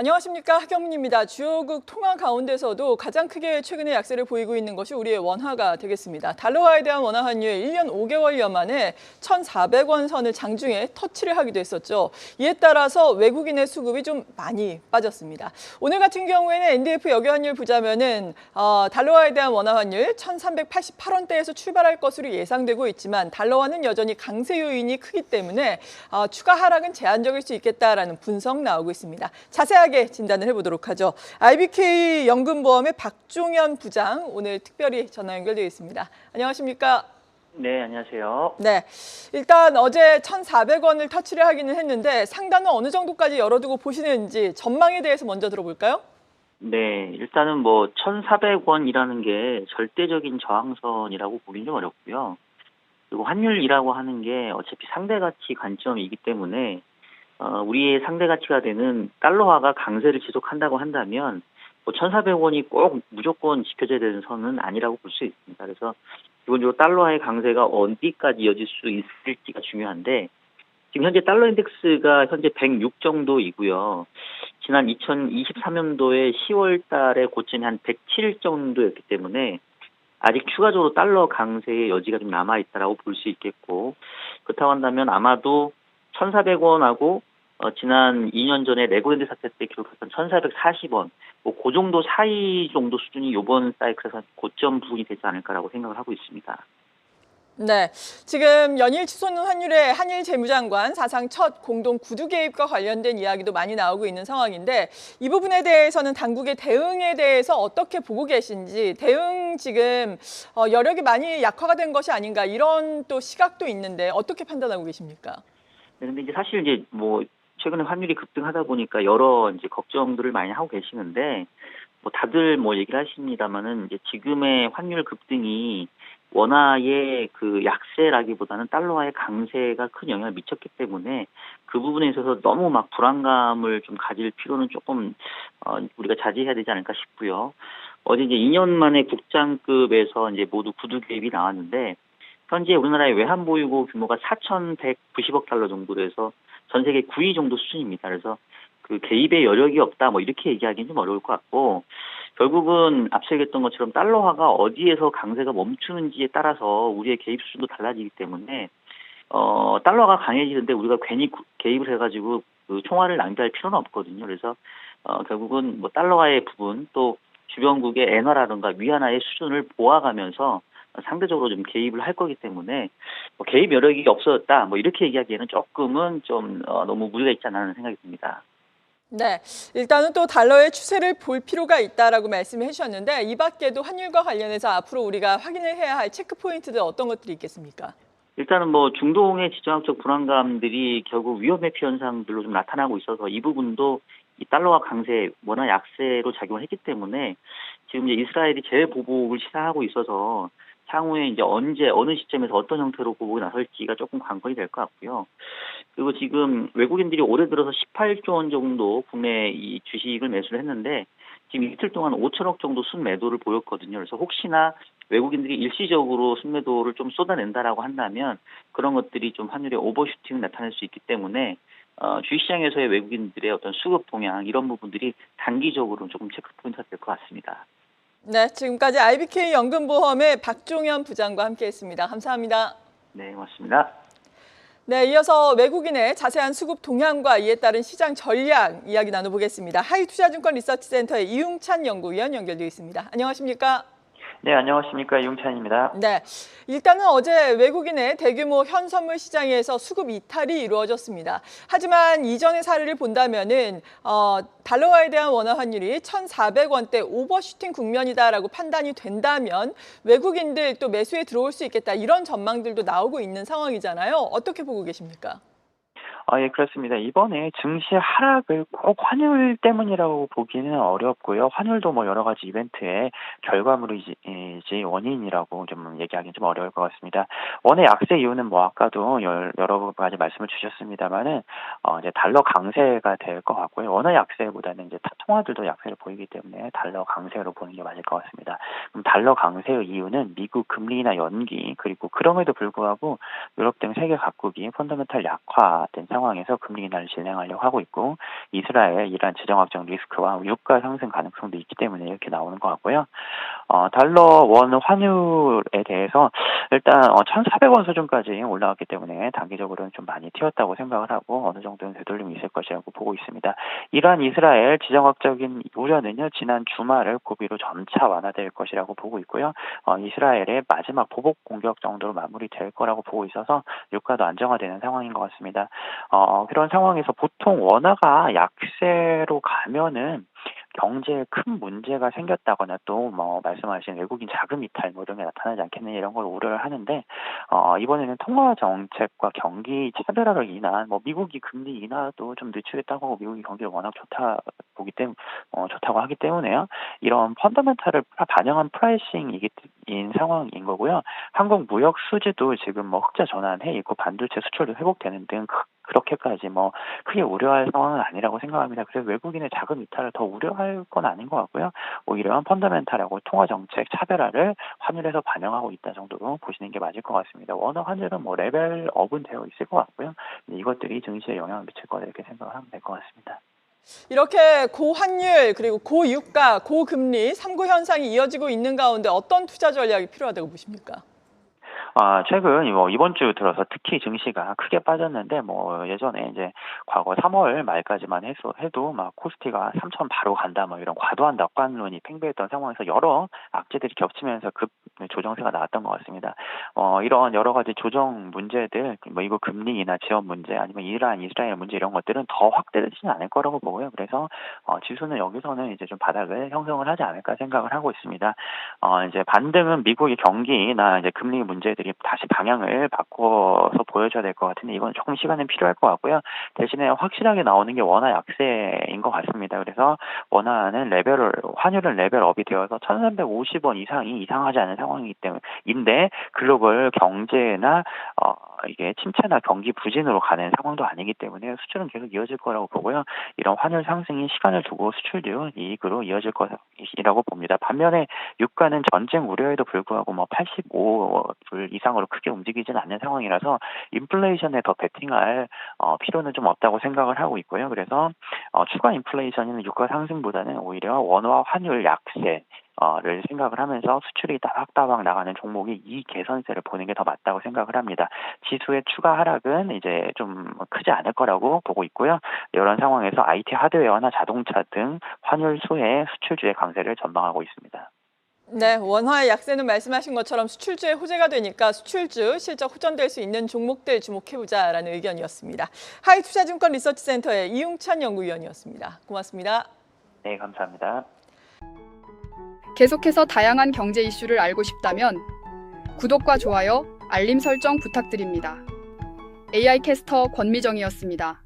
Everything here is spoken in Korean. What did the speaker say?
안녕하십니까, 하경민입니다. 주요국 통화 가운데서도 가장 크게 최근에 약세를 보이고 있는 것이 우리의 원화가 되겠습니다. 달러화에 대한 원화 환율 1년 5개월여 만에 1,400원 선을 장중에 터치를 하기도 했었죠. 이에 따라서 외국인의 수급이 좀 많이 빠졌습니다. 오늘 같은 경우에는 NDF 여교환율 보자면은 달러화에 대한 원화 환율 1,388원대에서 출발할 것으로 예상되고 있지만 달러화는 여전히 강세 요인이 크기 때문에 추가 하락은 제한적일 수 있겠다라는 분석 나오고 있습니다. 자세하게 진단을 해보도록 하죠. IBK 연금보험의 박종현 부장 오늘 특별히 전화 연결되어 있습니다. 안녕하십니까? 네, 안녕하세요. 네, 일단 어제 1,400원을 터치를 하기는 했는데 상단은 어느 정도까지 열어두고 보시는지 전망에 대해서 먼저 들어볼까요? 네, 일단은 뭐 1,400원이라는 게 절대적인 저항선이라고 보기는 좀 어렵고요. 그리고 환율이라고 하는 게 어차피 상대가치 관점이기 때문에 우리의 상대가치가 되는 달러화가 강세를 지속한다고 한다면 뭐 1,400원이 꼭 무조건 지켜져야 되는 선은 아니라고 볼 수 있습니다. 그래서 기본적으로 달러화의 강세가 어디까지 이어질 수 있을지가 중요한데 지금 현재 달러 인덱스가 현재 106 정도이고요. 지난 2023년도에 10월 달에 고점이 한 107 정도였기 때문에 아직 추가적으로 달러 강세의 여지가 좀 남아있다라고 볼 수 있겠고, 그렇다고 한다면 아마도 1,400원하고 지난 2년 전에 레고랜드 사태 때 기록했던 1,440원, 뭐 그 정도 사이 정도 수준이 이번 사이클에서 고점 부분이 되지 않을까라고 생각을 하고 있습니다. 네, 지금 연일 치솟는 환율에 한일 재무장관 사상 첫 공동 구두 개입과 관련된 이야기도 많이 나오고 있는 상황인데 이 부분에 대해서는 당국의 대응에 대해서 어떻게 보고 계신지 대응 지금 여력이 많이 약화가 된 것이 아닌가 이런 또 시각도 있는데 어떻게 판단하고 계십니까? 네, 근데 이제 사실 이제 뭐 최근에 환율이 급등하다 보니까 여러 이제 걱정들을 많이 하고 계시는데 뭐 다들 뭐 얘기를 하십니다만은 이제 지금의 환율 급등이 원화의 그 약세라기보다는 달러화의 강세가 큰 영향을 미쳤기 때문에 그 부분에 있어서 너무 막 불안감을 좀 가질 필요는 조금 우리가 자제해야 되지 않을까 싶고요. 어제 이제 2년 만에 국장급에서 이제 모두 구두 개입이 나왔는데 현재 우리나라의 외환 보유고 규모가 4,190억 달러 정도로 해서 전 세계 9위 정도 수준입니다. 그래서 그 개입의 여력이 없다 뭐 이렇게 얘기하기는 좀 어려울 것 같고 결국은 앞서 얘기했던 것처럼 달러화가 어디에서 강세가 멈추는지에 따라서 우리의 개입 수준도 달라지기 때문에 달러가 강해지는데 우리가 괜히 개입을 해가지고 그 총알을 낭비할 필요는 없거든요. 그래서 결국은 뭐 달러화의 부분 또 주변국의 엔화라든가 위안화의 수준을 보아가면서 상대적으로 좀 개입을 할 거기 때문에 뭐 개입 여력이 없어졌다 뭐 이렇게 얘기하기에는 조금은 좀 너무 무리가 있지 않나 하는 생각이 듭니다. 네, 일단은 또 달러의 추세를 볼 필요가 있다라고 말씀해 주셨는데 이 밖에도 환율과 관련해서 앞으로 우리가 확인을 해야 할 체크 포인트들 어떤 것들이 있겠습니까? 일단은 뭐 중동의 지정학적 불안감들이 결국 위험 회피 현상들로 좀 나타나고 있어서 이 부분도 이 달러화 강세, 원화 약세로 작용을 했기 때문에 지금 이제 이스라엘이 재보복을 시사하고 있어서 향후에 이제 언제 어느 시점에서 어떤 형태로 보복이 나설지가 조금 관건이 될 것 같고요. 그리고 지금 외국인들이 올해 들어서 18조 원 정도 국내 이 주식을 매수를 했는데 지금 이틀 동안 5천억 정도 순매도를 보였거든요. 그래서 혹시나 외국인들이 일시적으로 순매도를 좀 쏟아낸다라고 한다면 그런 것들이 좀 환율의 오버슈팅을 나타낼 수 있기 때문에 주식시장에서의 외국인들의 어떤 수급 동향 이런 부분들이 단기적으로 조금 체크 포인트가 될 것 같습니다. 네, 지금까지 IBK 연금보험의 박종현 부장과 함께했습니다. 감사합니다. 네, 고맙습니다. 네, 이어서 외국인의 자세한 수급 동향과 이에 따른 시장 전략 이야기 나눠보겠습니다. 하이투자증권 리서치센터의 이웅찬 연구위원 연결되어 있습니다. 안녕하십니까? 네, 안녕하십니까. 이용찬입니다. 네, 일단은 어제 외국인의 대규모 현선물 시장에서 수급 이탈이 이루어졌습니다. 하지만 이전의 사례를 본다면은 달러화에 대한 원화 환율이 1,400원대 오버슈팅 국면이다라고 판단이 된다면 외국인들 또 매수에 들어올 수 있겠다 이런 전망들도 나오고 있는 상황이잖아요. 어떻게 보고 계십니까? 예, 그렇습니다. 이번에 증시 하락을 꼭 환율 때문이라고 보기는 어렵고요. 환율도 뭐 여러 가지 이벤트의 결과물이지 원인이라고 좀 얘기하기는 좀 어려울 것 같습니다. 원의 약세 이유는 뭐 아까도 여러 가지 말씀을 주셨습니다만은 이제 달러 강세가 될 것 같고요. 원의 약세보다는 이제 통화들도 약세를 보이기 때문에 달러 강세로 보는 게 맞을 것 같습니다. 그럼 달러 강세의 이유는 미국 금리나 연기 그리고 그럼에도 불구하고 유럽 등 세계 각국이 펀더멘탈 약화된 상황. 상황에서 금리 인하를 진행하려고 하고 있고 이스라엘, 이란 지정학적 리스크와 유가 상승 가능성도 있기 때문에 이렇게 나오는 것 같고요. 달러 원 환율에 대해서 일단 1,400원 수준까지 올라왔기 때문에 단기적으로는 좀 많이 튀었다고 생각을 하고 어느 정도는 되돌림이 있을 것이라고 보고 있습니다. 이란, 이스라엘 지정학적인 우려는요, 지난 주말을 고비로 점차 완화될 것이라고 보고 있고요. 이스라엘의 마지막 보복 공격 정도로 마무리될 거라고 보고 있어서 유가도 안정화되는 상황인 것 같습니다. 그런 상황에서 보통 원화가 약세로 가면은 경제에 큰 문제가 생겼다거나 또 뭐 말씀하신 외국인 자금 이탈 뭐 이런 게 나타나지 않겠느냐 이런 걸 우려를 하는데 이번에는 통화 정책과 경기 차별화로 인한 뭐 미국이 금리 인하도 좀 늦추겠다고 하고 미국이 경기를 워낙 좋다고 하기 때문에요. 이런 펀더멘탈을 반영한 프라이싱인 상황인 거고요. 한국 무역 수지도 지금 뭐 흑자 전환해 있고 반도체 수출도 회복되는 등 그렇게까지 뭐 크게 우려할 상황은 아니라고 생각합니다. 그래서 외국인의 자금 이탈을 더 우려할 건 아닌 것 같고요. 오히려 펀더멘탈하고 통화 정책 차별화를 환율에서 반영하고 있다 정도로 보시는 게 맞을 것 같습니다. 원화 환율은 뭐 레벨업은 되어 있을 것 같고요. 이것들이 증시에 영향을 미칠 거다 이렇게 생각을 하면 될 것 같습니다. 이렇게 고환율 그리고 고유가, 고금리 3구 현상이 이어지고 있는 가운데 어떤 투자 전략이 필요하다고 보십니까? 최근 이번 주 들어서 특히 증시가 크게 빠졌는데 뭐 예전에 이제 과거 3월 말까지만 해도 막 코스피가 3천 바로 간다 뭐 이런 과도한 낙관론이 팽배했던 상황에서 여러 악재들이 겹치면서 급 조정세가 나왔던 것 같습니다. 이런 여러 가지 조정 문제들, 뭐 이거 금리 인하 지원 문제 아니면 이란, 이스라엘 문제 이런 것들은 더 확대되지는 않을 거라고 보고요. 그래서 지수는 여기서는 이제 좀 바닥을 형성을 하지 않을까 생각을 하고 있습니다. 이제 반등은 미국의 경기나 이제 금리 문제들이 다시 방향을 바꿔서 보여줘야 될 것 같은데 이건 조금 시간은 필요할 것 같고요. 대신에 확실하게 나오는 게 원화 약세인 것 같습니다. 그래서 환율은 레벨업이 되어서 1,350원 이상이 이상하지 않은 상황이기 때문인데 글로벌 경제나 이게 침체나 경기 부진으로 가는 상황도 아니기 때문에 수출은 계속 이어질 거라고 보고요. 이런 환율 상승이 시간을 두고 수출도 이익으로 이어질 것이라고 봅니다. 반면에 유가는 전쟁 우려에도 불구하고 뭐 85불 이상으로 크게 움직이지는 않는 상황이라서 인플레이션에 더 베팅할 필요는 좀 없다고 생각을 하고 있고요. 그래서 추가 인플레이션이나 유가 상승보다는 오히려 원화 환율 약세 를 생각을 하면서 수출이 따박따박 나가는 종목이 이 개선세를 보는 게 더 맞다고 생각을 합니다. 지수의 추가 하락은 이제 좀 크지 않을 거라고 보고 있고요. 이런 상황에서 IT 하드웨어나 자동차 등 환율 수혜 수출주의 강세를 전망하고 있습니다. 네, 원화의 약세는 말씀하신 것처럼 수출주의 호재가 되니까 수출주 실적 호전될 수 있는 종목들 주목해보자라는 의견이었습니다. 하이투자증권 리서치센터의 이용찬 연구위원이었습니다. 고맙습니다. 네, 감사합니다. 계속해서 다양한 경제 이슈를 알고 싶다면 구독과 좋아요, 알림 설정 부탁드립니다. AI 캐스터 권미정이었습니다.